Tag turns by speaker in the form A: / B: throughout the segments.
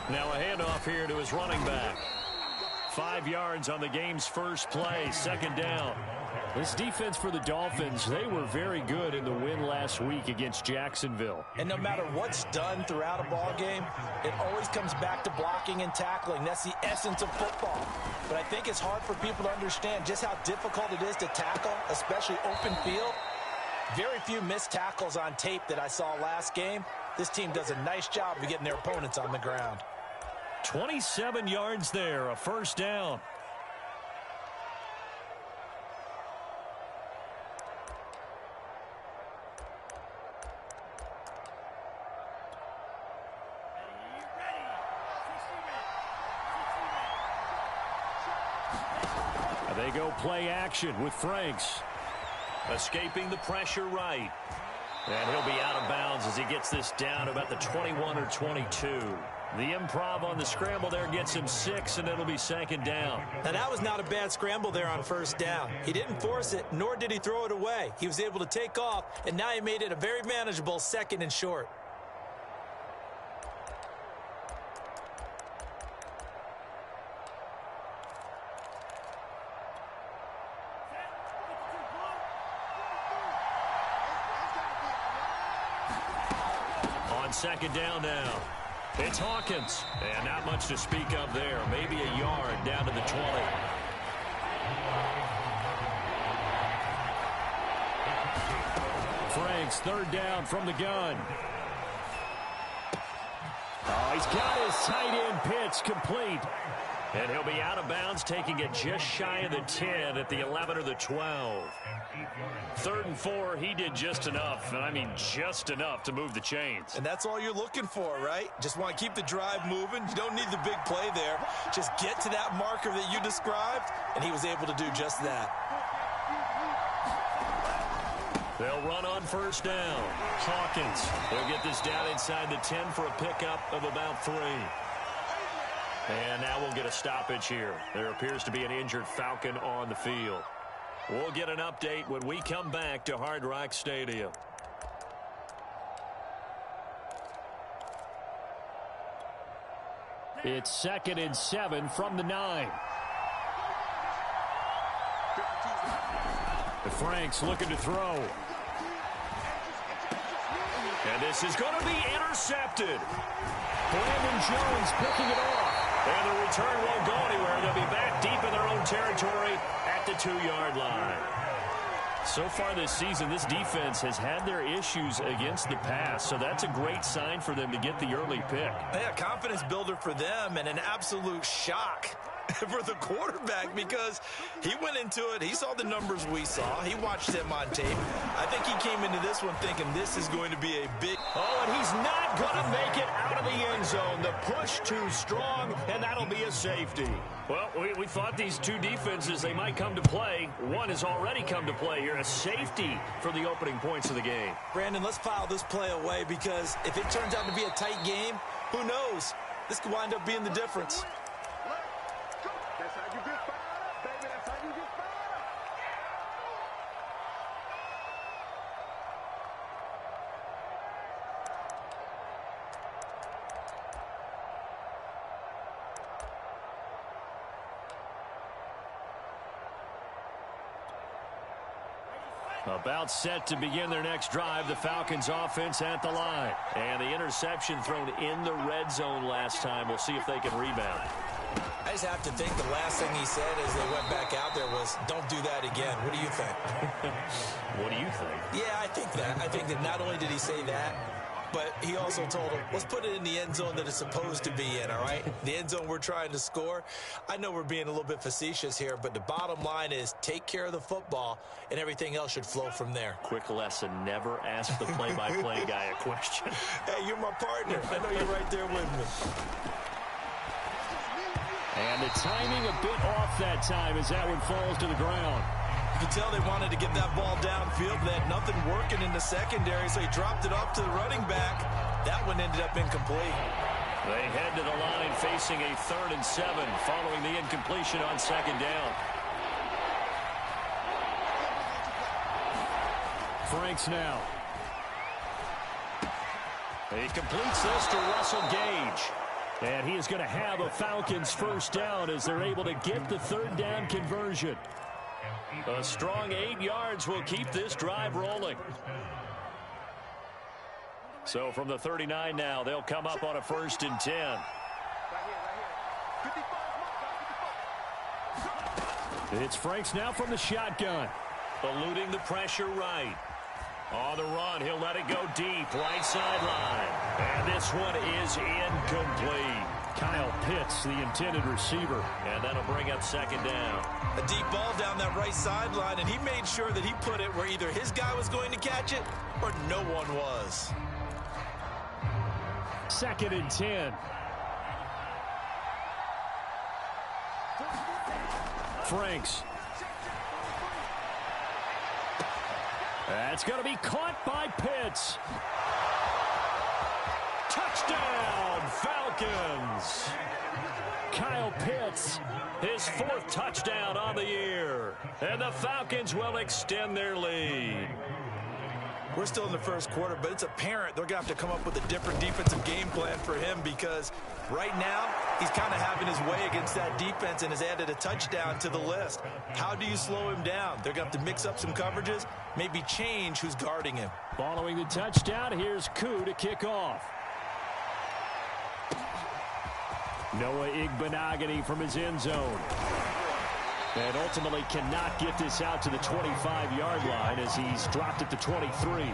A: Now a handoff here to his running back. 5 yards on the game's first play, second down. This defense for the Dolphins, they were very good in the win last week against Jacksonville.
B: And no matter what's done throughout a ball game, it always comes back to blocking and tackling. That's the essence of football. But I think it's hard for people to understand just how difficult it is to tackle, especially open field. Very few missed tackles on tape that I saw last game. This team does a nice job of getting their opponents on the ground.
A: 27 yards there, a first down. They go play action with Franks. Escaping the pressure right. And he'll be out of bounds as he gets this down about the 21 or 22. The improv on the scramble there gets him 6, and it'll be second down.
B: Now, that was not a bad scramble there on first down. He didn't force it, nor did he throw it away. He was able to take off, and now he made it a very manageable second and short.
A: Second down now. It's Hawkins. And not much to speak of there. Maybe a yard down to the 20. Franks, third down from the gun. Oh, he's got his tight end pitch complete. And he'll be out of bounds, taking it just shy of the 10 at the 11 or the 12. 3rd and 4, he did just enough, and I mean just enough to move the chains.
B: And that's all you're looking for, right? Just want to keep the drive moving. You don't need the big play there. Just get to that marker that you described, and he was able to do just that.
A: They'll run on first down. Hawkins, they'll get this down inside the 10 for a pickup of about 3. And now we'll get a stoppage here. There appears to be an injured Falcon on the field. We'll get an update when we come back to Hard Rock Stadium. It's 2nd and 7 from the 9. Franks looking to throw. And this is going to be intercepted. Brandon Jones picking it off. And the return won't go anywhere. They'll be back deep in their own territory at the 2-yard line. So far this season, this defense has had their issues against the pass, so that's a great sign for them to get the early pick.
B: Yeah, confidence builder for them and an absolute shock for the quarterback because he went into it. He saw the numbers we saw. He watched them on tape. I think he came into this one thinking this is going to be a big...
A: Oh, and he's not going to make it out of the end zone. The push too strong, and that'll be a safety. Well, we thought these two defenses, they might come to play. One has already come to play here. A safety for the opening points of the game.
B: Brandon, let's file this play away because if it turns out to be a tight game, who knows? This could wind up being the difference.
A: About set to begin their next drive, the Falcons offense at the line. And the interception thrown in the red zone last time. We'll see if they can rebound.
B: I just have to think the last thing he said as they went back out there was, don't do that again. What do you think?
A: What do you think?
B: Yeah, I think that. I think that not only did he say that, but he also told him, let's put it in the end zone that it's supposed to be in, all right? The end zone we're trying to score. I know we're being a little bit facetious here, but the bottom line is take care of the football, and everything else should flow from there.
A: Quick lesson, never ask the play-by-play guy a question.
B: Hey, you're my partner. I know you're right there with me.
A: And the timing a bit off that time as that one falls to the ground.
B: You can tell they wanted to get that ball downfield. They had nothing working in the secondary, so he dropped it off to the running back. That one ended up incomplete.
A: They head to the line facing a 3rd and 7 following the incompletion on 2nd down. Franks now. He completes this to Russell Gage. And he is going to have a Falcons first down as they're able to get the third down conversion. A strong 8 yards will keep this drive rolling. So from the 39 now, they'll come up on a 1st and 10. It's Franks now from the shotgun. Eluding the pressure right. On the run, he'll let it go deep, right sideline. And this one is incomplete. Kyle Pitts, the intended receiver. And that'll bring up 2nd down.
B: A deep ball down that right sideline, and he made sure that he put it where either his guy was going to catch it or no one was.
A: 2nd and 10. Franks. That's going to be caught by Pitts. Touchdown, Falcons. Kyle Pitts, his 4th touchdown on the year. And the Falcons will extend their lead.
B: We're still in the first quarter, but it's apparent they're going to have to come up with a different defensive game plan for him because right now he's kind of having his way against that defense and has added a touchdown to the list. How do you slow him down? They're going to have to mix up some coverages, maybe change who's guarding him.
A: Following the touchdown, here's Koo to kick off. Noah Igbenogany from his end zone. And ultimately cannot get this out to the 25-yard line as he's dropped at the 23.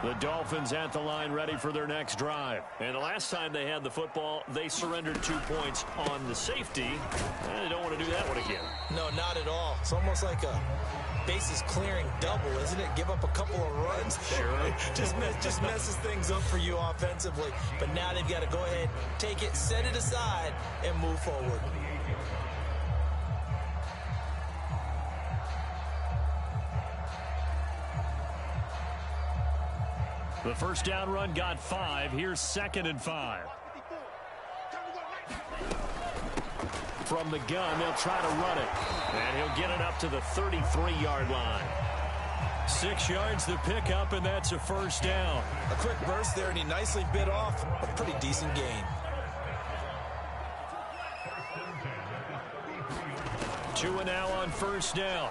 A: The Dolphins at the line ready for their next drive. And the last time they had the football, they surrendered 2 points on the safety. And they don't want to do that one again.
B: No, not at all. It's almost like a bases clearing double, isn't it? Give up a couple of runs.
A: Sure.
B: just messes things up for you offensively. But now they've got to go ahead, take it, set it aside, and move forward.
A: The first down run got 5. Here's 2nd and 5. From the gun, they'll try to run it. And he'll get it up to the 33-yard line. 6 yards to pick up, and that's a first down.
B: A quick burst there, and he nicely bit off a pretty decent gain.
A: 2 and now on first down.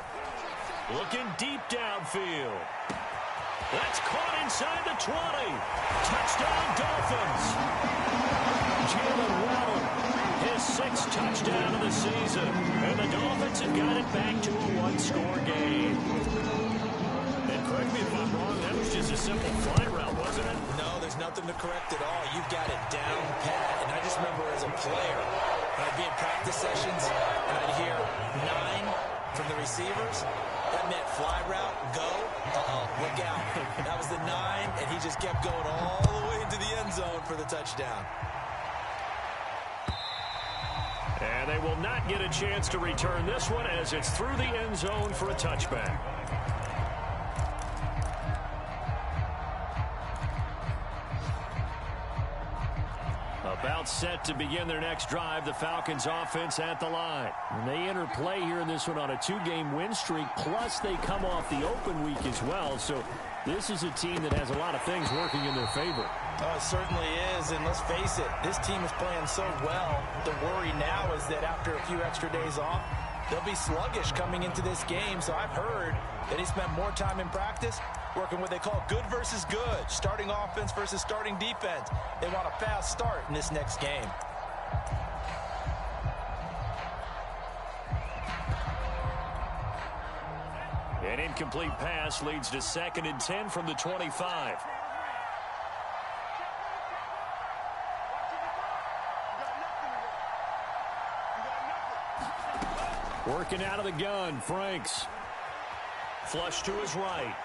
A: Looking deep downfield. That's caught inside the 20. Touchdown, Dolphins. Jalen Waddle, his 6th touchdown of the season. And the Dolphins have got it back to a 1-score game. And correct me if I'm wrong, that was just a simple fly route, wasn't it?
B: No, there's nothing to correct at all. You've got it down pat. And I just remember as a player, when I'd be in practice sessions, and I'd hear 9 from the receivers. That meant fly route, go, look out. That was the 9, and he just kept going all the way into the end zone for the touchdown.
A: And they will not get a chance to return this one as it's through the end zone for a touchback. About set to begin their next drive, the Falcons offense at the line. And they enter play here in this one on a 2-game win streak, plus they come off the open week as well. So this is a team that has a lot of things working in their favor.
B: Oh, it certainly is, and let's face it, this team is playing so well. The worry now is that after a few extra days off, they'll be sluggish coming into this game. So I've heard that he spent more time in practice working what they call good versus good, starting offense versus starting defense. They want a fast start in this next game.
A: An incomplete pass leads to 2nd and 10 from the 25. Working out of the gun, Franks. Flush to his right.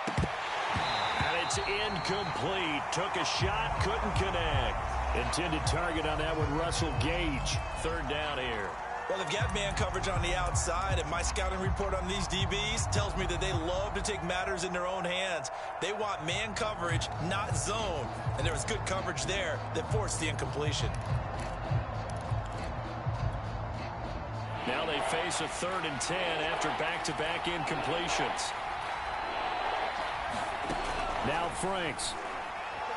A: And it's incomplete. Took a shot, couldn't connect. Intended target on that one, Russell Gage. 3rd down here.
B: Well, they've got man coverage on the outside, and my scouting report on these DBs tells me that they love to take matters in their own hands. They want man coverage, not zone. And there was good coverage there that forced the incompletion.
A: Now they face a 3rd and 10 after back-to-back incompletions. Now Franks.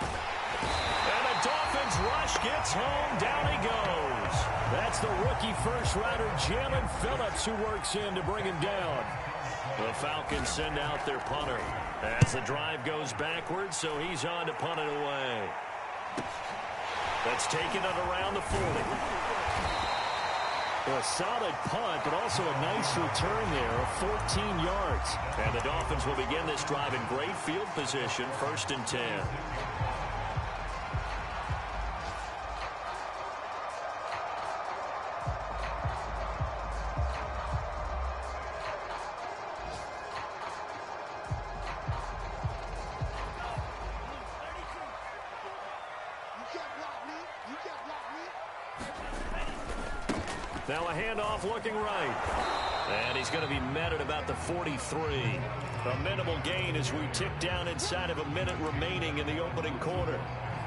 A: And the Dolphins rush gets home. Down he goes. That's the rookie first-rounder Jalen Phillips who works in to bring him down. The Falcons send out their punter as the drive goes backwards, so he's on to punt it away. That's taken it around the 40. A solid punt, but also a nice return there of 14 yards. And the Dolphins will begin this drive in great field position, 1st and 10. Now a handoff looking right. And he's going to be met at about the 43. A minimal gain as we tick down inside of a minute remaining in the opening quarter.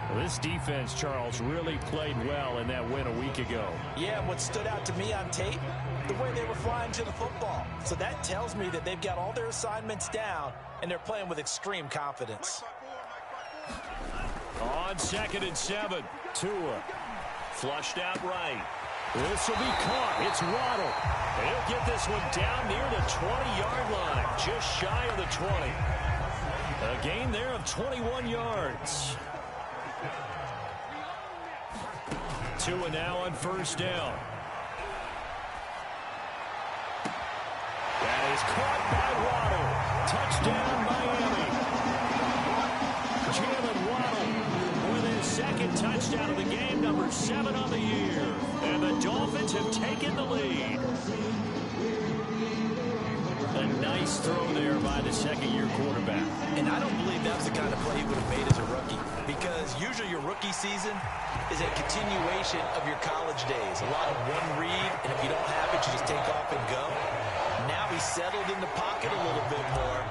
A: Well, this defense, Charles, really played well in that win a week ago.
B: Yeah, what stood out to me on tape, the way they were flying to the football. So that tells me that they've got all their assignments down, and they're playing with extreme confidence.
A: On 2nd and 7, Tua flushed out right. This will be caught. It's Waddle. He'll get this one down near the 20-yard line, just shy of the 20. A gain there of 21 yards. Tua now on 1st down. That is caught by Waddle. Touchdown, Miami. Jalen Waddle with his 2nd touchdown of the game, number 7 on the year. And the Dolphins have taken the lead. A nice throw there by the 2nd-year quarterback.
B: And I don't believe that was the kind of play he would have made as a rookie, because usually your rookie season is a continuation of your college days. A lot of one read, and if you don't have it, you just take off and go. Now he's settled in the pocket a little bit more,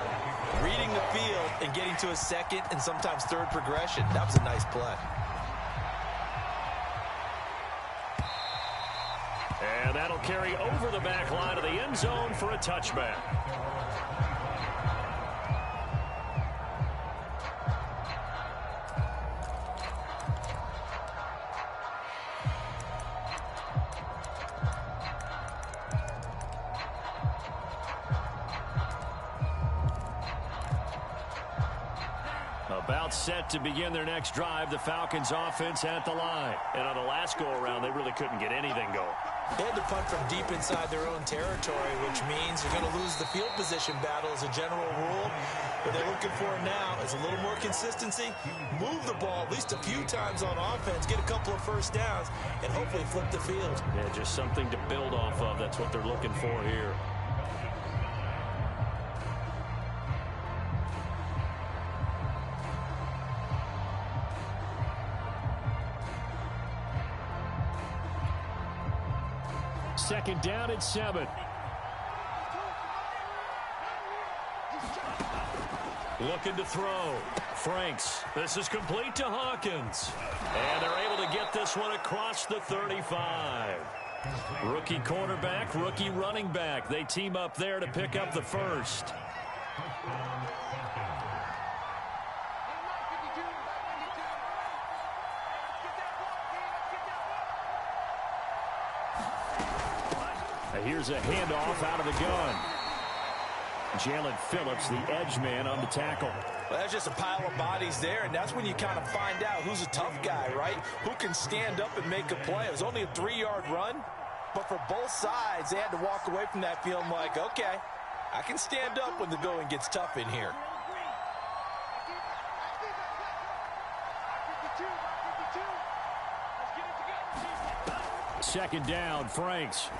B: reading the field and getting to a 2nd and sometimes 3rd progression. That was a nice play.
A: And that'll carry over the back line of the end zone for a touchback. About set to begin their next drive, the Falcons offense at the line. And on the last go-around, they really couldn't get anything going.
B: They had to punt from deep inside their own territory, which means you're going to lose the field position battle as a general rule. What they're looking for now is a little more consistency, move the ball at least a few times on offense, get a couple of 1st downs, and hopefully flip the field.
A: Yeah, just something to build off of. That's what they're looking for here. Second down and 7. Looking to throw. Franks. This is complete to Hawkins. And they're able to get this one across the 35. Rookie quarterback, rookie running back. They team up there to pick up the 1st. Here's a handoff out of the gun. Jalen Phillips, the edge man, on the tackle.
B: Well, that's just a pile of bodies there, and that's when you kind of find out who's a tough guy, right? Who can stand up and make a play. It was only a 3-yard run, but for both sides, they had to walk away from that feeling like, okay, I can stand up when the going gets tough in here.
A: Second down, Franks.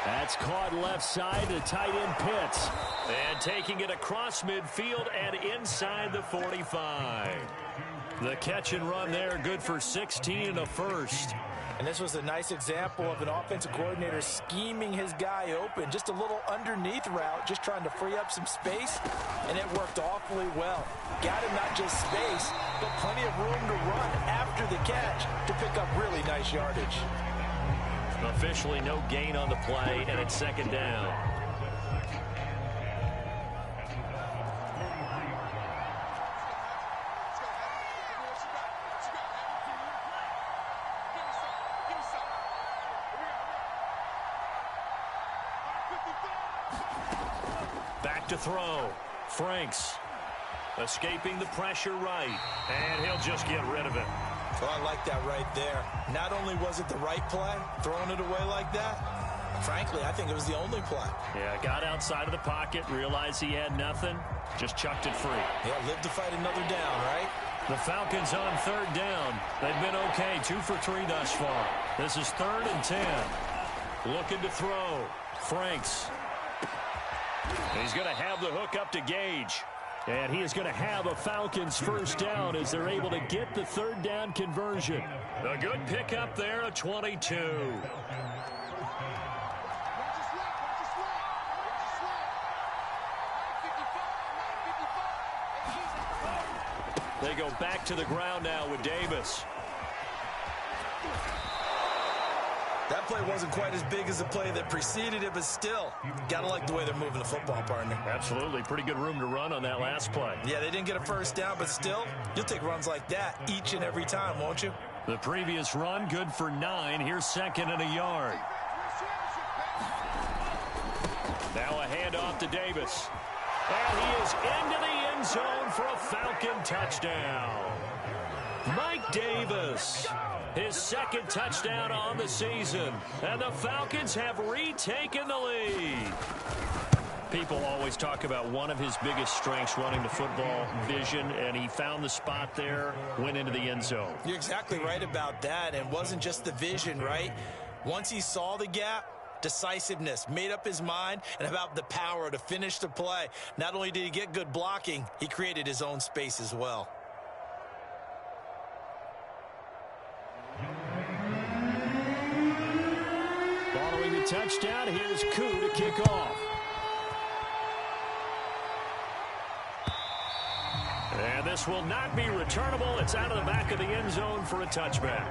A: That's caught left side to tight end Pitts. And taking it across midfield and inside the 45. The catch and run there, good for 16 and a 1st.
B: And this was a nice example of an offensive coordinator scheming his guy open. Just a little underneath route, just trying to free up some space, and it worked awfully well. Got him not just space, but plenty of room to run after the catch to pick up really nice yardage.
A: Officially no gain on the play, and it's second down. Back to throw. Franks escaping the pressure right, and he'll just get rid of it.
B: Oh, I like that right there. Not only was it the right play, throwing it away like that, frankly, I think it was the only play.
A: Yeah, got outside of the pocket, realized he had nothing, just chucked it free.
B: Yeah, live to fight another down, right?
A: The Falcons on third down. They've been okay, 2 for 3 thus far. This is 3rd and 10. Looking to throw. Franks. He's going to have the hook up to Gage. And he is going to have a Falcons first down as they're able to get the 3rd down conversion. A good pickup there, a 22. They go back to the ground now with Davis.
B: That play wasn't quite as big as the play that preceded it, but still, gotta like the way they're moving the football, partner.
A: Absolutely. Pretty good room to run on that last play.
B: Yeah, they didn't get a first down, but still, you'll take runs like that each and every time, won't you?
A: The previous run, good for 9. Here's 2nd and a yard. Now a handoff to Davis. And he is into the end zone for a Falcon touchdown. Mike Davis, his 2nd touchdown on the season. And the Falcons have retaken the lead. People always talk about one of his biggest strengths running the football, vision, and he found the spot there, went into the end zone.
B: You're exactly right about that, and wasn't just the vision, right? Once he saw the gap, decisiveness, made up his mind, and about the power to finish the play. Not only did he get good blocking, he created his own space as well.
A: Following the touchdown, here's Koo to kick off. And this will not be returnable. It's out of the back of the end zone for a touchback.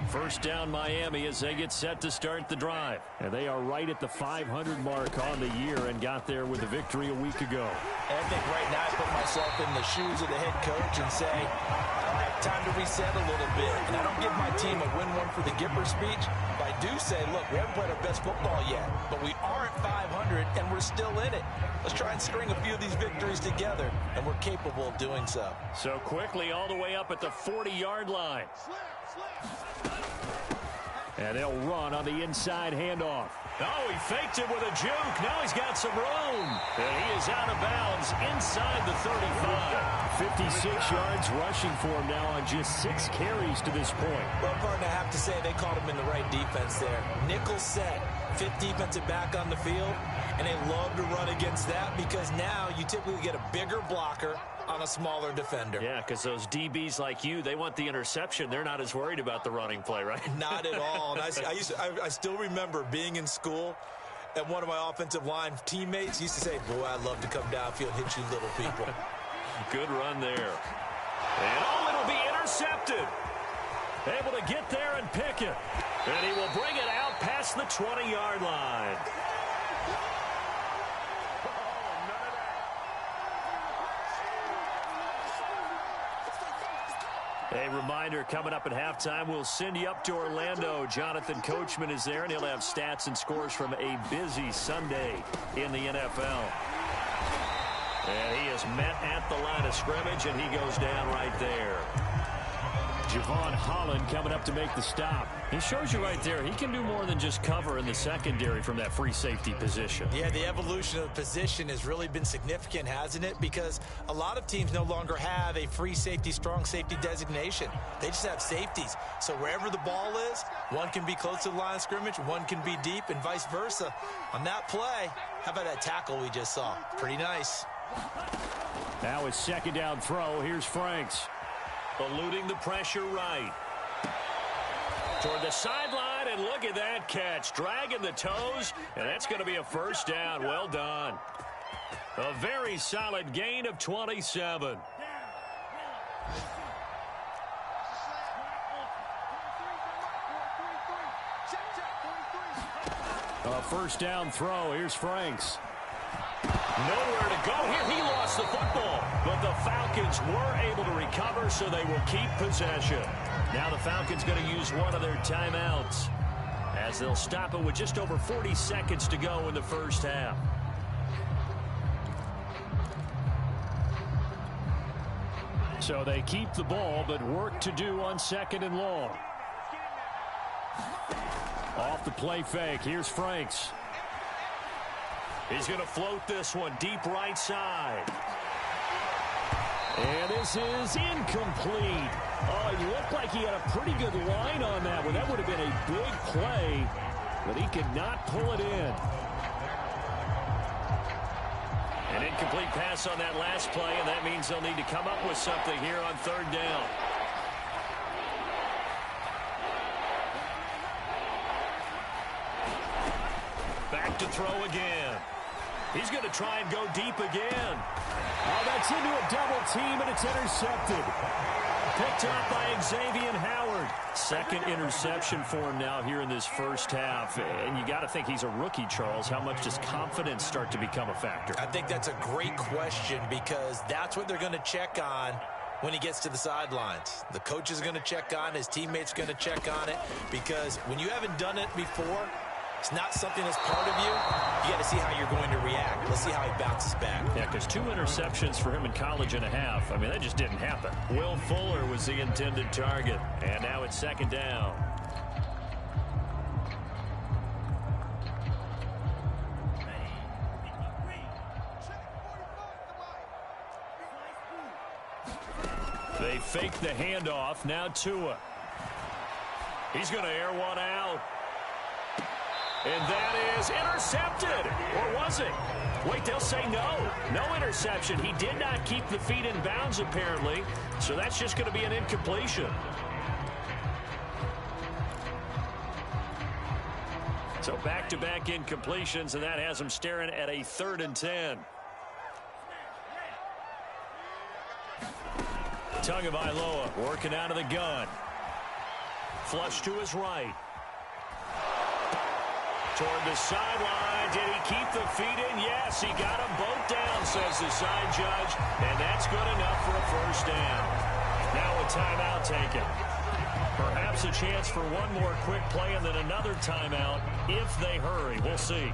A: First down Miami as they get set to start the drive. And they are right at the 500 mark on the year and got there with a victory a week ago.
B: And I think right now I put myself in the shoes of the head coach and say, all right, time to reset a little bit. And I don't give my team a win one for the Gipper speech, but I do say, look, we haven't played our best football yet, but we are at 500 and we're still in it. Let's try and string a few of these victories together, and we're capable of doing so.
A: So quickly all the way up at the 40-yard line. And they'll run on the inside handoff. Oh, he faked it with a juke. Now he's got some room. And he is out of bounds inside the 35. 56 yards rushing for him now on just 6 carries to this point.
B: Well, partner, I have to say they caught him in the right defense there. Nickel set, 5th defensive back on the field, and they love to run against that because now you typically get a bigger blocker on a smaller defender.
A: Yeah, because those DBs like you, they want the interception. They're not as worried about the running play, right?
B: Not at all. And I still remember being in school, and one of my offensive line teammates used to say, boy, I'd love to come downfield and hit you little people.
A: Good run there. And oh, it'll be intercepted. Able to get there and pick it. And he will bring it out past the 20-yard line. A reminder, coming up at halftime, we'll send you up to Orlando. Jonathan Coachman is there, and he'll have stats and scores from a busy Sunday in the NFL. And he is met at the line of scrimmage, and he goes down right there. Javon Holland coming up to make the stop. He shows you right there, he can do more than just cover in the secondary from that free safety position.
B: Yeah, the evolution of the position has really been significant, hasn't it? Because a lot of teams no longer have a free safety, strong safety designation. They just have safeties. So wherever the ball is, one can be close to the line of scrimmage, one can be deep, and vice versa. On that play, how about that tackle we just saw? Pretty nice.
A: Now it's second down throw. Here's Franks. Eluding the pressure right. Toward the sideline, and look at that catch. Dragging the toes, and that's going to be a first down. Well done. A very solid gain of 27. A first down throw. Here's Franks. Nowhere to go here. He lost the football, but the Falcons were able to recover, so they will keep possession. Now the Falcons going to use one of their timeouts as they'll stop it with just over 40 seconds to go in the first half. So they keep the ball, but work to do on second and long. Off the play fake. Here's Franks. He's going to float this one deep right side. And this is incomplete. Oh, it looked like he had a pretty good line on that one. That would have been a big play, but he could not pull it in. An incomplete pass on that last play, and that means they'll need to come up with something here on third down. Back to throw again. He's going to try and go deep again. Oh, that's into a double team, and it's intercepted. Picked up by Xavier Howard. Second interception for him now here in this first half. And you got to think he's a rookie, Charles. How much does confidence start to become a factor?
B: I think that's a great question because that's what they're going to check on when he gets to the sidelines. The coach is going to check on it. His teammates are going to check on it because when you haven't done it before, it's not something that's part of you. You got to see how you're going to react. Let's see how he bounces back.
A: Yeah, because 2 interceptions for him in college and a half. I mean, that just didn't happen. Will Fuller was the intended target. And now it's second down. They fake the handoff. Now Tua. He's going to air one out. And that is intercepted. Or was it? Wait, they'll say no. No interception. He did not keep the feet in bounds, apparently. So that's just going to be an incompletion. So back-to-back incompletions, and that has him staring at a 3rd and 10. Tagovailoa working out of the gun. Flush to his right. Toward the sideline. Did he keep the feet in? Yes, he got them both down, says the side judge. And that's good enough for a first down. Now a timeout taken. Perhaps a chance for one more quick play and then another timeout if they hurry. We'll see.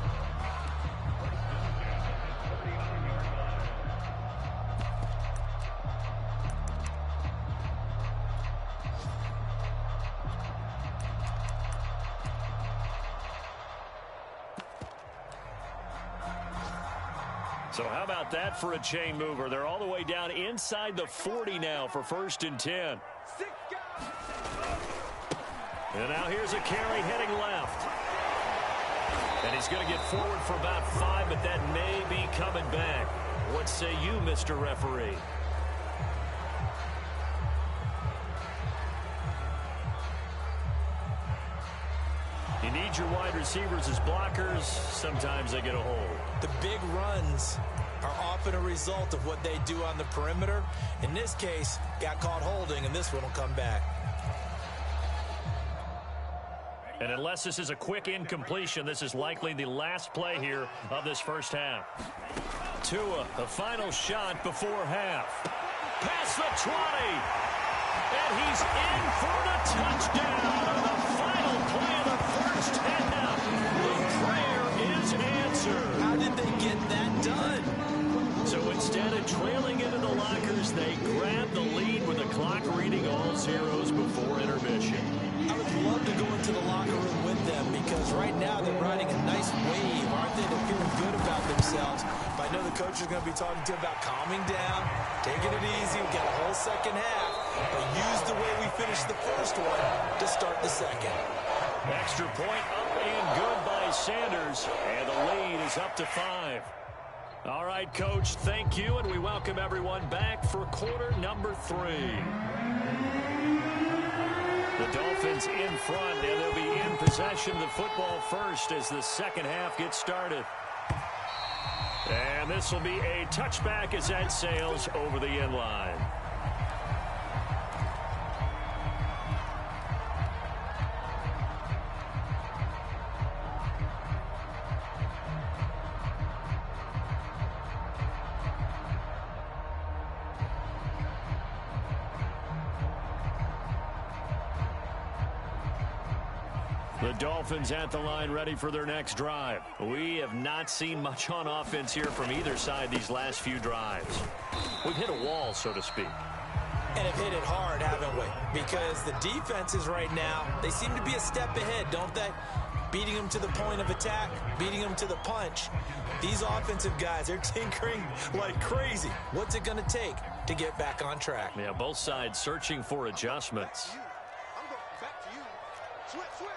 A: So how about that for a chain mover? They're all the way down inside the 40 now for 1st and 10. And now here's a carry heading left. And he's going to get forward for about 5, but that may be coming back. What say you, Mr. Referee? You need your wide receivers as blockers. Sometimes they get a hold.
B: The big runs are often a result of what they do on the perimeter. In this case, got caught holding, and this one will come back.
A: And unless this is a quick incompletion, this is likely the last play here of this first half. Tua, the final shot before half. Past the 20. And he's in for the touchdown on the final play of the first half. The prayer is answered.
B: How did they get that done?
A: So instead of trailing into the lockers, they grabbed the lead with the clock reading all zeros before.
B: themselves. But I know the coach is going to be talking to them about calming down, taking it easy. We got a whole second half, but use the way we finished the first one to start the second.
A: Extra point up and good by Sanders, and the lead is up to 5. All right, Coach, thank you, and we welcome everyone back for quarter number 3. The Dolphins in front, and they'll be in possession of the football first as the second half gets started. And this will be a touchback as that sails over the end line. The Dolphins at the line ready for their next drive. We have not seen much on offense here from either side these last few drives. We've hit a wall, so to speak.
B: And have hit it hard, haven't we? Because the defenses right now, they seem to be a step ahead, don't they? Beating them to the point of attack, beating them to the punch. These offensive guys, they're tinkering like crazy. What's it going to take to get back on track?
A: Yeah, both sides searching for adjustments.
C: I'm going back to you. Switch.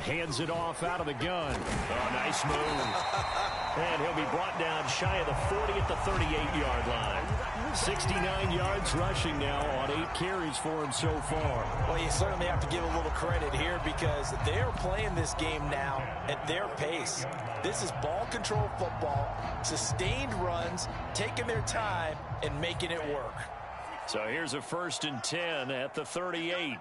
A: Hands it off out of the gun. Oh, nice move. And he'll be brought down shy of the 40 at the 38-yard line. 69 yards rushing now on 8 carries for him so far.
B: Well, you certainly have to give a little credit here because they're playing this game now at their pace. This is ball control football, sustained runs, taking their time and making it work.
A: So here's a 1st and 10 at the 38.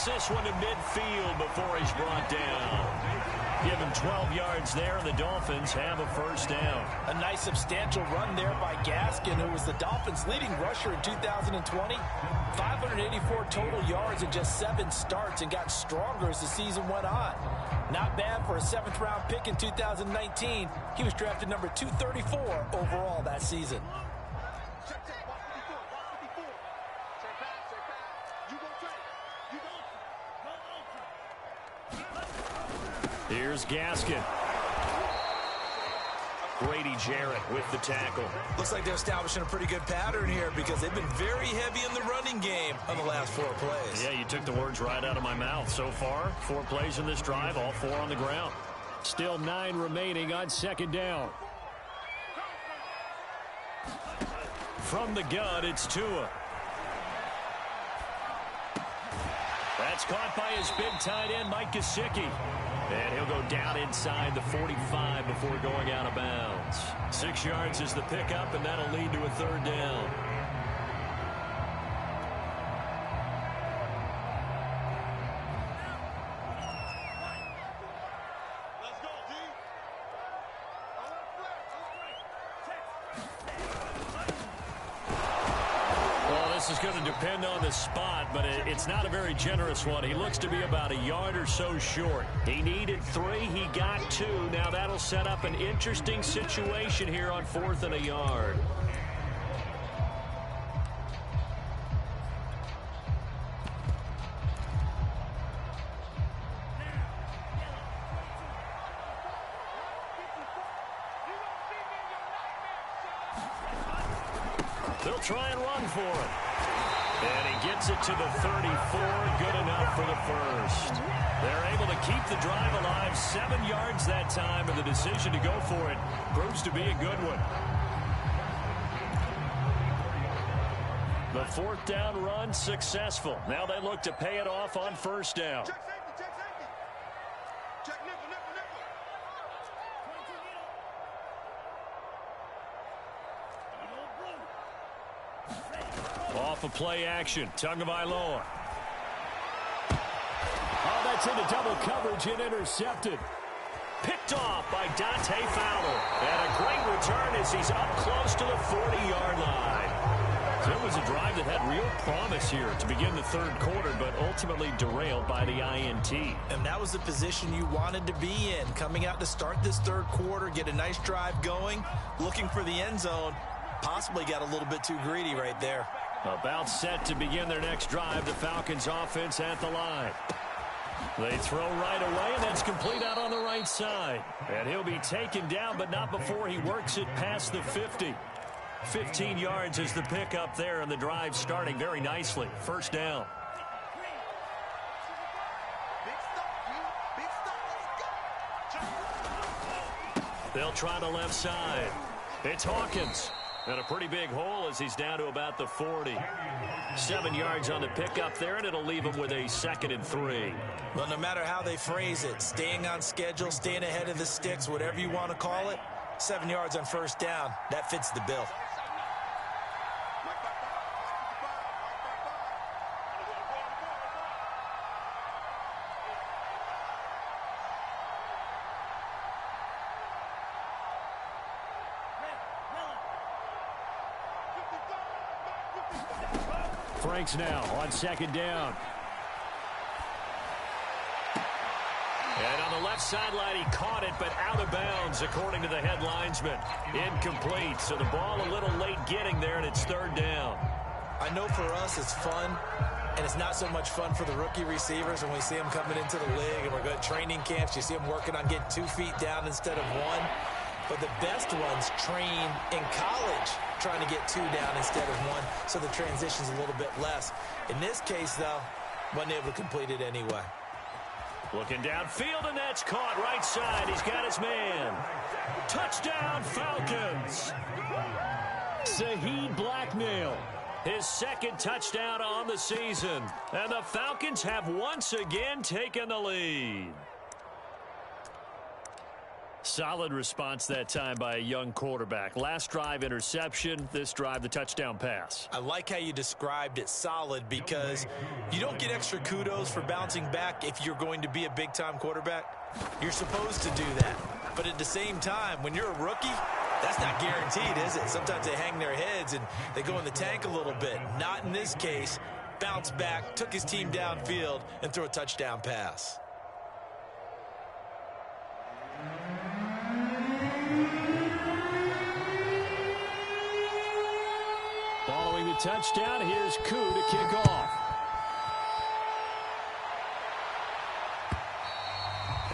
A: This one to midfield before he's brought down. Give him 12 yards there, and the Dolphins have a 1st down.
B: A nice substantial run there by Gaskin, who was the Dolphins' leading rusher in 2020. 584 total yards in just 7 starts and got stronger as the season went on. Not bad for a 7th-round pick in 2019. He was drafted number 234 overall that season.
A: Here's Gaskin. Grady Jarrett with the tackle.
B: Looks like they're establishing a pretty good pattern here because they've been very heavy in the running game on the last 4 plays.
A: Yeah, you took the words right out of my mouth. So far, 4 plays in this drive, all 4 on the ground. Still 9 remaining on 2nd down. From the gun, it's Tua. That's caught by his big tight end, Mike Gesicki. And he'll go down inside the 45 before going out of bounds. 6 yards is the pickup, and that'll lead to a 3rd down. This is going to depend on the spot, but it's not a very generous one. He looks to be about a yard or so short. He needed 3. He got 2. Now that'll set up an interesting situation here on 4th and a yard. They'll try and run for it. And he gets it to the 34. Good enough for the 1st. They're able to keep the drive alive. 7 yards that time, and the decision to go for it proves to be a good one. The 4th down run successful. Now they look to pay it off on 1st down. Off of play action, Tagovailoa. Oh, that's into double coverage and intercepted. Picked off by Dante Fowler. And a great return as he's up close to the 40-yard line. So it was a drive that had real promise here to begin the 3rd quarter, but ultimately derailed by the INT.
B: And that was the position you wanted to be in, coming out to start this 3rd quarter, get a nice drive going, looking for the end zone. Possibly got a little bit too greedy right there.
A: About set to begin their next drive, the Falcons offense at the line. They throw right away, and that's complete out on the right side. And he'll be taken down, but not before he works it past the 50. 15 yards is the pickup there, and the drive starting very nicely. First down. They'll try the left side. It's Hawkins. And a pretty big hole as he's down to about the 40. 7 yards on the pickup there, and it'll leave him with a 2nd and 3.
B: Well, no matter how they phrase it, staying on schedule, staying ahead of the sticks, whatever you want to call it, 7 yards on first down, that fits the bill.
A: Franks now on 2nd down. And on the left sideline, he caught it, but out of bounds, according to the head linesman. Incomplete, so the ball a little late getting there, and it's 3rd down.
B: I know for us it's fun, and it's not so much fun for the rookie receivers when we see them coming into the league, and we're going to training camps. You see them working on getting 2 feet down instead of 1. But the best ones train in college trying to get 2 down instead of 1, so the transition's a little bit less. In this case, though, wasn't able to complete it anyway.
A: Looking downfield, and that's caught right side. He's got his man. Touchdown, Falcons. Saheed Blacknell, his 2nd touchdown on the season. And the Falcons have once again taken the lead. Solid response that time by a young quarterback. Last drive, interception. This drive, the touchdown pass.
B: I like how you described it, solid, because you don't get extra kudos for bouncing back if you're going to be a big-time quarterback. You're supposed to do that. But at the same time, when you're a rookie, that's not guaranteed, is it? Sometimes they hang their heads and they go in the tank a little bit. Not in this case. Bounce back, took his team downfield, and threw a touchdown pass.
A: Following the touchdown, here's Koo to kick off.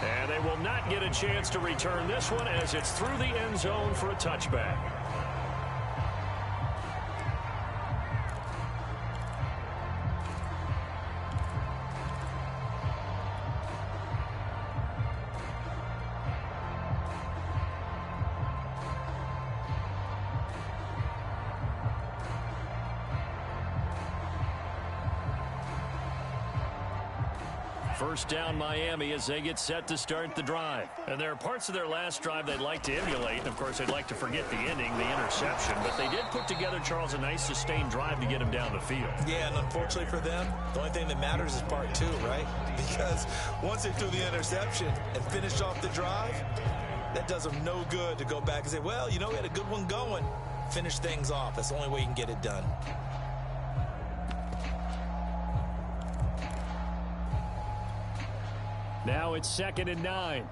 A: And they will not get a chance to return this one as it's through the end zone for a touchback. First down, Miami, as they get set to start the drive. And there are parts of their last drive they'd like to emulate. And, of course, they'd like to forget the ending, the interception. But they did put together, Charles, a nice sustained drive to get him down the field.
B: Yeah, and unfortunately for them, the only thing that matters is part 2, right? Because once they threw the interception and finished off the drive, that does them no good to go back and say, well, you know, we had a good one going. Finish things off. That's the only way you can get it done.
A: Now it's 2nd and 9.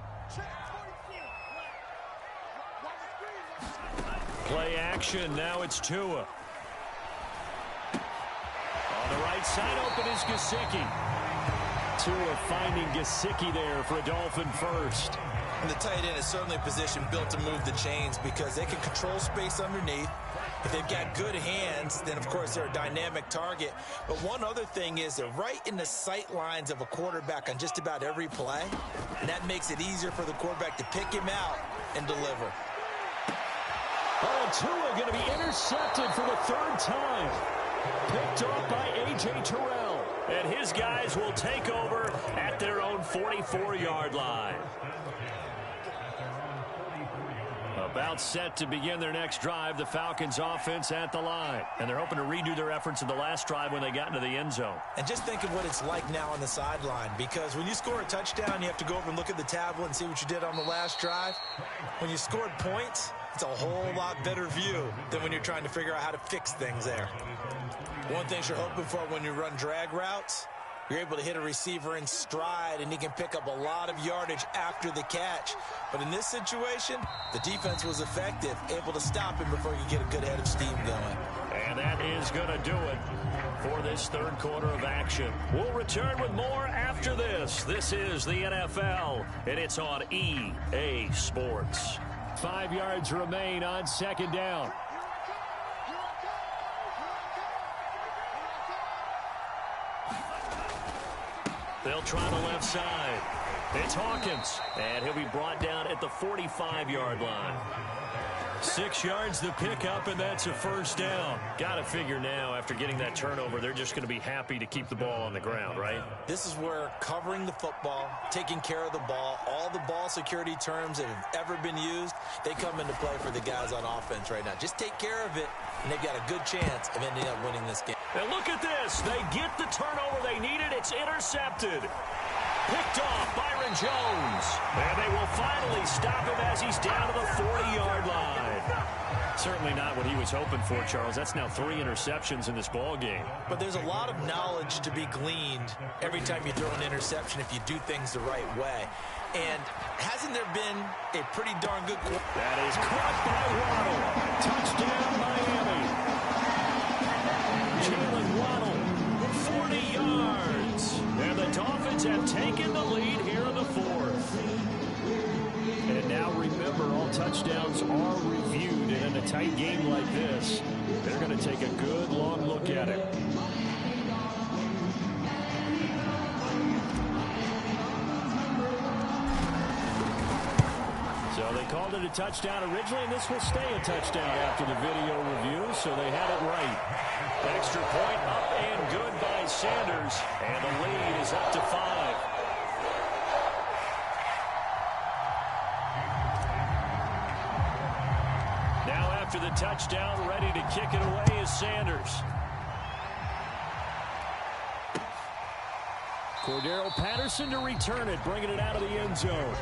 A: Play action. Now it's Tua. On the right side, open is Gesicki. Tua finding Gesicki there for a Dolphin first.
B: And the tight end is certainly a position built to move the chains because they can control space underneath. If they've got good hands, then, of course, they're a dynamic target. But one other thing is they're right in the sight lines of a quarterback on just about every play. And that makes it easier for the quarterback to pick him out and deliver.
A: Oh, Tua going to be intercepted for the 3rd time. Picked off by A.J. Terrell. And his guys will take over at their own 44-yard line. About set to begin their next drive, the Falcons offense at the line. And they're hoping to redo their efforts in the last drive when they got into the end zone.
B: And just think of what it's like now on the sideline, because when you score a touchdown, you have to go over and look at the tablet and see what you did on the last drive. When you scored points, it's a whole lot better view than when you're trying to figure out how to fix things there. One thing you're hoping for when you run drag routes, you're able to hit a receiver in stride, and he can pick up a lot of yardage after the catch. But in this situation, the defense was effective, able to stop him before you get a good head of steam going.
A: And that is going to do it for this third quarter of action. We'll return with more after this. This is the NFL, and it's on EA Sports. 5 yards remain on second down. They'll try the left side. It's Hawkins, and he'll be brought down at the 45-yard line. 6 yards the pickup, and that's a first down. Got to figure now, after getting that turnover, they're just going to be happy to keep the ball on the ground, right?
B: This is where covering the football, taking care of the ball, all the ball security terms that have ever been used, they come into play for the guys on offense right now. Just take care of it, and they've got a good chance of ending up winning this game.
A: And look at this. They get the turnover they needed. It's intercepted. Picked off Byron Jones. And they will finally stop him as he's down to the 40-yard line. Certainly not what he was hoping for, Charles. That's now 3 interceptions in this ball game.
B: But there's a lot of knowledge to be gleaned every time you throw an interception if you do things the right way. And hasn't there been a pretty darn good quarter?
A: That is caught by Waddle. Touchdown, Miami. Jalen Waddle, 40 yards. And the Dolphins have taken the lead here in the fourth. And now remember, all touchdowns are reviewed. And in a tight game like this, they're going to take a good long look at it. So they called it a touchdown originally, and this will stay a touchdown after the video review, so they had it right. Extra point up and good by Sanders, and the lead is up to 5. Now after the touchdown, ready to kick it away is Sanders. Cordero Patterson to return it, bringing it out of the end zone.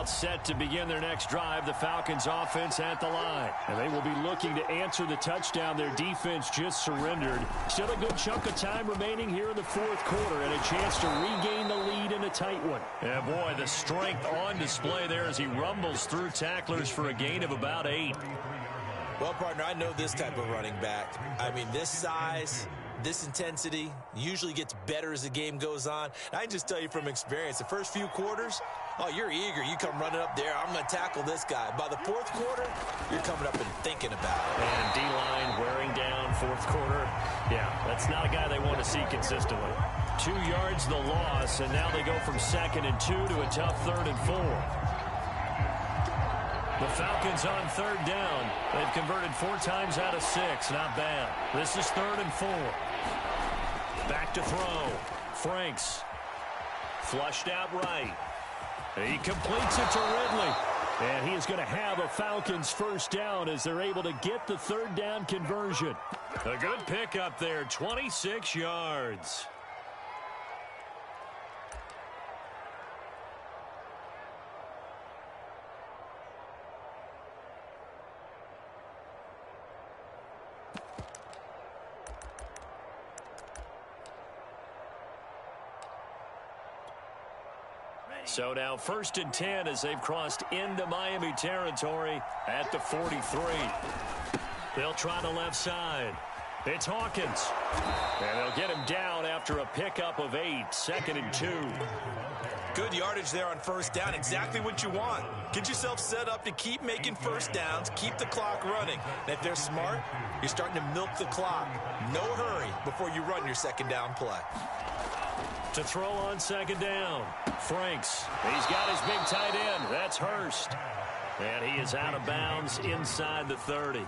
A: Set to begin their next drive, the Falcons offense at the line. And they will be looking to answer the touchdown their defense just surrendered. Still a good chunk of time remaining here in the fourth quarter and a chance to regain the lead in a tight one. Yeah, boy, the strength on display there as he rumbles through tacklers for a gain of about 8.
B: Well, partner, I know this type of running back. I mean, this size, this intensity usually gets better as the game goes on. And I can just tell you from experience, the first few quarters, oh, you're eager. You come running up there. I'm going to tackle this guy. By the fourth quarter, you're coming up and thinking about it.
A: And D-line wearing down fourth quarter. Yeah, that's not a guy they want to see consistently. 2 yards the loss, and now they go from 2nd and 2 to a tough 3rd and 4. The Falcons on 3rd down. They've converted 4 times out of 6. Not bad. This is 3rd and 4. Back to throw. Franks. Flushed out right. He completes it to Ridley. And he is going to have a Falcons first down as they're able to get the 3rd down conversion. A good pickup there, 26 yards. So now 1st and 10 as they've crossed into Miami territory at the 43. They'll try the left side. It's Hawkins. And they'll get him down after a pickup of 8, 2nd and 2.
B: Good yardage there on 1st down. Exactly what you want. Get yourself set up to keep making 1st downs, keep the clock running. And if they're smart, you're starting to milk the clock. No hurry before you run your 2nd down play.
A: To throw on 2nd down, Franks. He's got his big tight end. That's Hurst. And he is out of bounds inside the 30.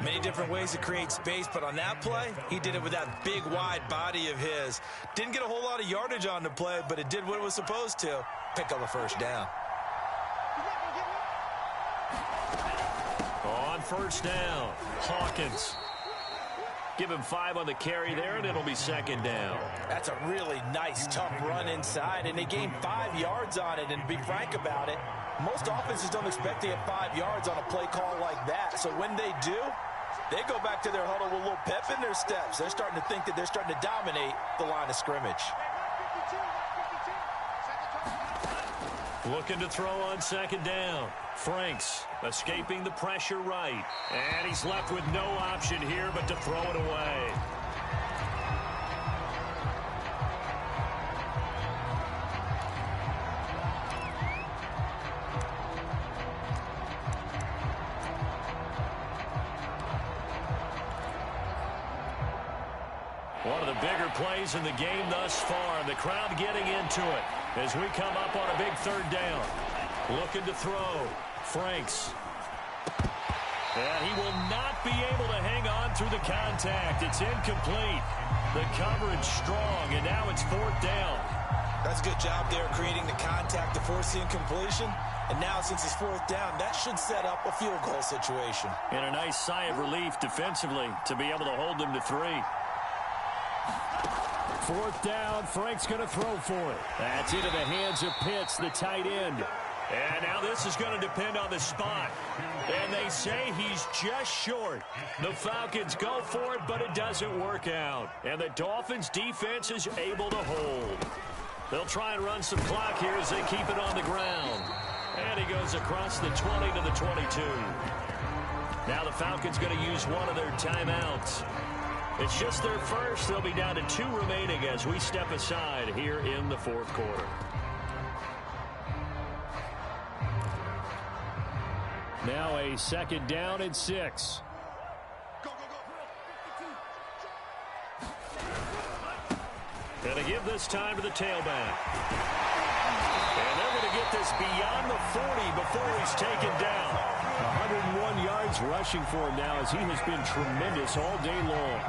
B: Many different ways to create space, but on that play, he did it with that big, wide body of his. Didn't get a whole lot of yardage on the play, but it did what it was supposed to. Pick up a 1st down.
A: On 1st down, Hawkins. Give him 5 on the carry there, and it'll be second down.
B: That's a really nice, tough run inside, and they gained 5 yards on it. And to be frank about it, most offenses don't expect to get 5 yards on a play call like that. So when they do, they go back to their huddle with a little pep in their steps. They're starting to think that they're starting to dominate the line of scrimmage.
A: Looking to throw on second down. Franks escaping the pressure right. And he's left with no option here but to throw it away. One of the bigger plays in the game thus far. The crowd getting into it as we come up on a big third down. Looking to throw. Franks. And he will not be able to hang on through the contact. It's incomplete. The coverage strong, and now it's 4th down.
B: That's a good job there creating the contact to force the incompletion. And now since it's 4th down, that should set up a field goal situation.
A: And a nice sigh of relief defensively to be able to hold them to 3. 4th down, Frank's going to throw for it. That's into the hands of Pitts, the tight end. And now this is going to depend on the spot. And they say he's just short. The Falcons go for it, but it doesn't work out. And the Dolphins' defense is able to hold. They'll try and run some clock here as they keep it on the ground. And he goes across the 20 to the 22. Now the Falcons going to use one of their timeouts. It's just their first. They'll be down to 2 remaining as we step aside here in the 4th quarter. Now a second down and 6. Going to give this time to the tailback. And they're going to get this beyond the 40 before he's taken down. 101 yards rushing for him now as he has been tremendous all day long.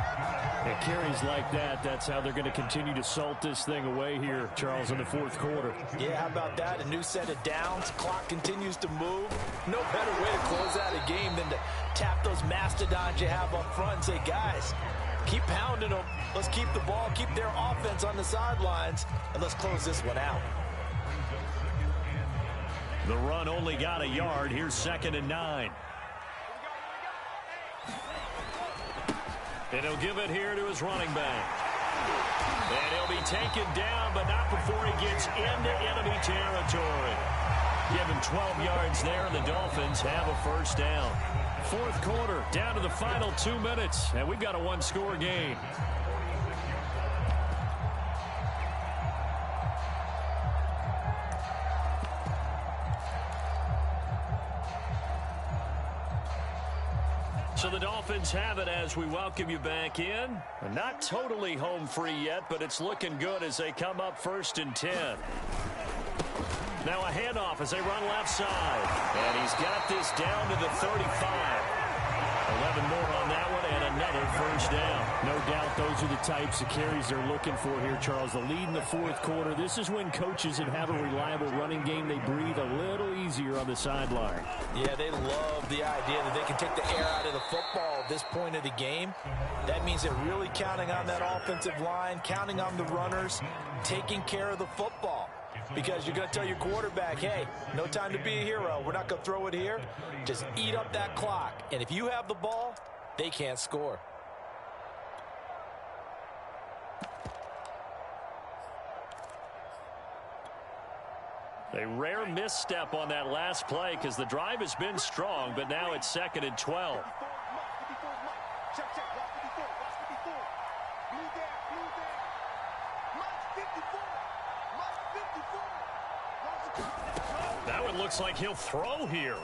A: And carries like that, that's how they're going to continue to salt this thing away here, Charles, in the 4th quarter.
B: Yeah, how about that? A new set of downs. Clock continues to move. No better way to close out a game than to tap those mastodons you have up front and say, guys, keep pounding them. Let's keep the ball, keep their offense on the sidelines, and let's close this one out.
A: The run only got a yard. Here's 2nd and 9. And he'll give it here to his running back. And he'll be taken down, but not before he gets into enemy territory. Give him 12 yards there, and the Dolphins have a 1st down. 4th quarter, down to the final 2 minutes, and we've got a 1-score game. So the Dolphins have it as we welcome you back in. Not totally home free yet, but it's looking good as they come up 1st and 10. Now a handoff as they run left side. And he's got this down to the 35. 11 more on that one and another 1st down. No doubt those are the types of carries they're looking for here, Charles. The lead in the 4th quarter. This is when coaches that have a reliable running game, they breathe a little easier on the sideline.
B: Yeah, they love the idea that they can take the air out of the football at this point of the game. That means they're really counting on that offensive line, counting on the runners, taking care of the football. Because you're going to tell your quarterback, hey, no time to be a hero. We're not going to throw it here. Just eat up that clock. And if you have the ball, they can't score.
A: A rare misstep on that last play because the drive has been strong, but now it's 2nd and 12. That one looks like he'll throw here.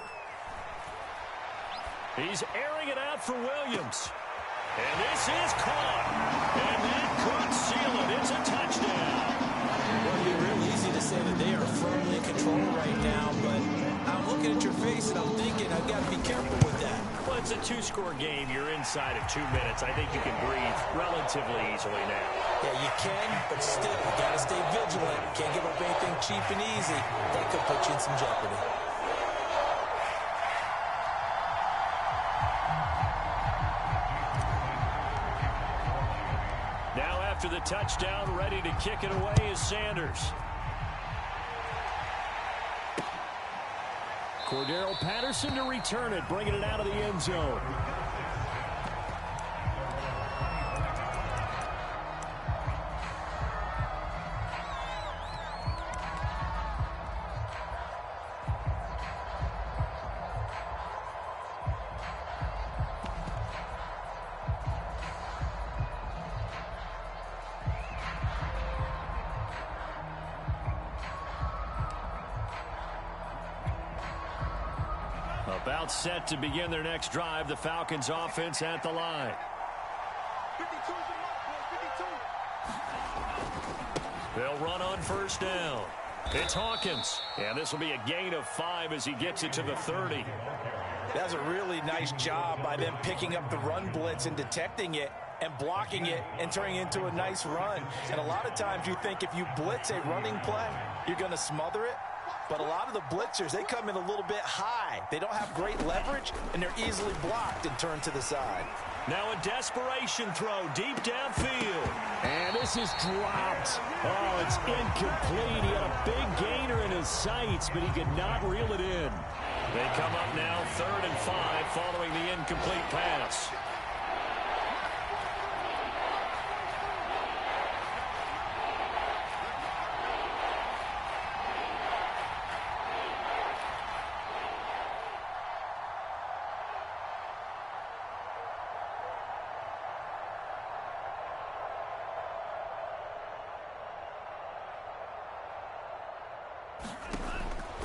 A: He's airing it out for Williams. And this is caught. And that could seal it. It's a touchdown.
B: Well, it'd be real easy to say that they are firmly in control right now, but I'm looking at your face and I'm thinking I've got to be careful with that.
A: Well, it's a 2-score game. You're inside of 2 minutes. I think you can breathe relatively easily now.
B: Yeah, you can, but still, you got to stay vigilant. Can't give up anything cheap and easy. That could put you in some jeopardy.
A: touchdown, ready to kick it away is Sanders. Cordero Patterson to return it, bringing it out of the end zone. About set to begin their next drive. The Falcons offense at the line.
C: 52
A: They'll run on first down. It's Hawkins. And this will be a gain of 5 as he gets it to the 30.
B: That's a really nice job by them picking up the run blitz and detecting it and blocking it and turning it into a nice run. And a lot of times you think if you blitz a running play, you're going to smother it. But a lot of the blitzers, they come in a little bit high. They don't have great leverage, and they're easily blocked and turned to the side.
A: Now a desperation throw deep downfield. And this is dropped. Oh, it's incomplete. He had a big gainer in his sights, but he could not reel it in. They come up now 3rd and 5 following the incomplete pass.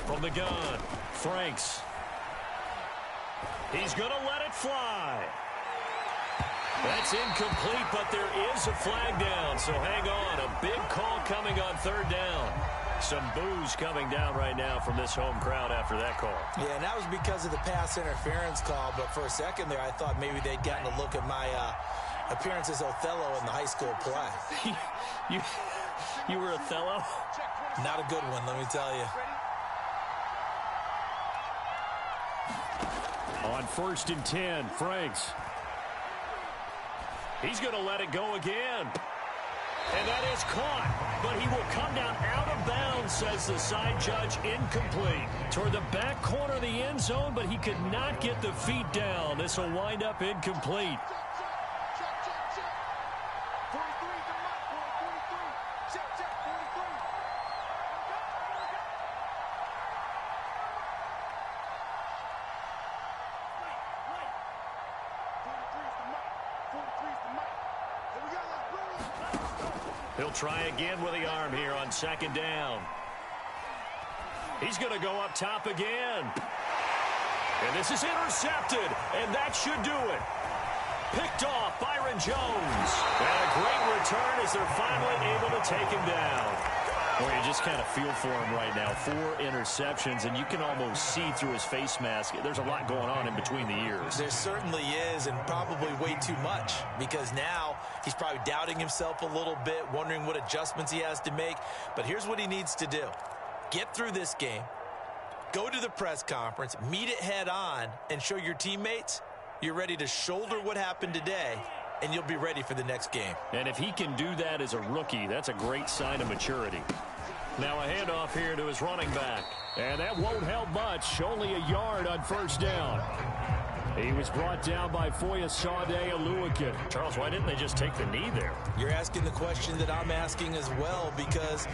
A: From the gun, Franks. He's going to let it fly. That's incomplete, but there is a flag down, so hang on. A big call coming on 3rd down. Some boos coming down right now from this home crowd after that call.
B: Yeah, and that was because of the pass interference call, but for a second there I thought maybe they'd gotten a look at my appearance as Othello in the high school play.
A: You were Othello?
B: Not a good one, let me tell you.
A: On 1st and 10, Franks. He's going to let it go again. And that is caught. But he will come down out of bounds, says the side judge, incomplete. Toward the back corner of the end zone, but he could not get the feet down. This will wind up incomplete. He'll try again with the arm here on 2nd down. He's going to go up top again. And this is intercepted, and that should do it. Picked off Byron Jones. And a great return as they're finally able to take him down. Well, you just kind of feel for him right now. 4 interceptions, and you can almost see through his face mask. There's a lot going on in between the ears.
B: There certainly is, and probably way too much, because now he's probably doubting himself a little bit, wondering what adjustments he has to make. But here's what he needs to do. Get through this game, go to the press conference, meet it head on, and show your teammates you're ready to shoulder what happened today, and you'll be ready for the next game.
A: And if he can do that as a rookie, that's a great sign of maturity. Now a handoff here to his running back. And that won't help much. Only a yard on 1st down. He was brought down by Foyesade Aluakin. Charles, why didn't they just take the knee there?
B: You're asking the question that I'm asking as well, because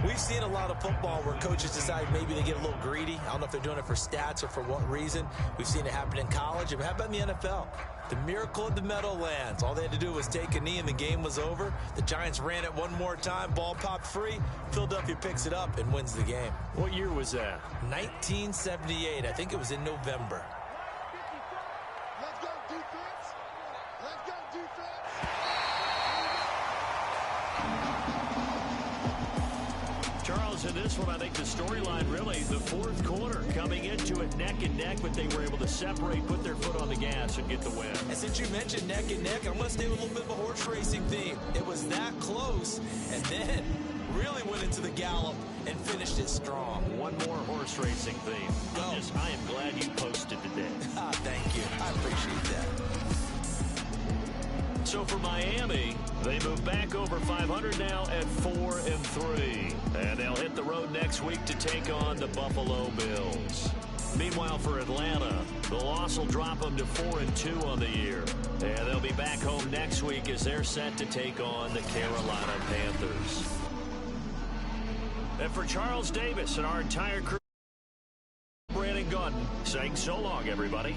B: we've seen a lot of football where coaches decide maybe they get a little greedy. I don't know if they're doing it for stats or for what reason. We've seen it happen in college. And how about in the NFL? The miracle of the Meadowlands. All they had to do was take a knee and the game was over. The Giants ran it one more time. Ball popped free. Philadelphia picks it up and wins the game.
A: What year was that?
B: 1978. I think it was in November.
C: Let's go defense. Let's go defense.
A: Charles, in this one, I think the storyline really, the 4th quarter, coming into it neck and neck, but they were able to separate, put their foot on the gas, and get the win.
B: And since you mentioned neck and neck, I'm going to stay with a little bit of a horse racing theme. It was that close, and then really went into the gallop and finished it strong.
A: One more horse racing theme. I am glad you posted today.
B: Thank you. I appreciate that.
A: So for Miami, they move back over 500 now at 4-3. And they'll hit the road next week to take on the Buffalo Bills. Meanwhile, for Atlanta, the loss will drop them to 4-2 on the year. And they'll be back home next week as they're set to take on the Carolina Panthers. And for Charles Davis and our entire crew, Brandon Gordon saying so long, everybody.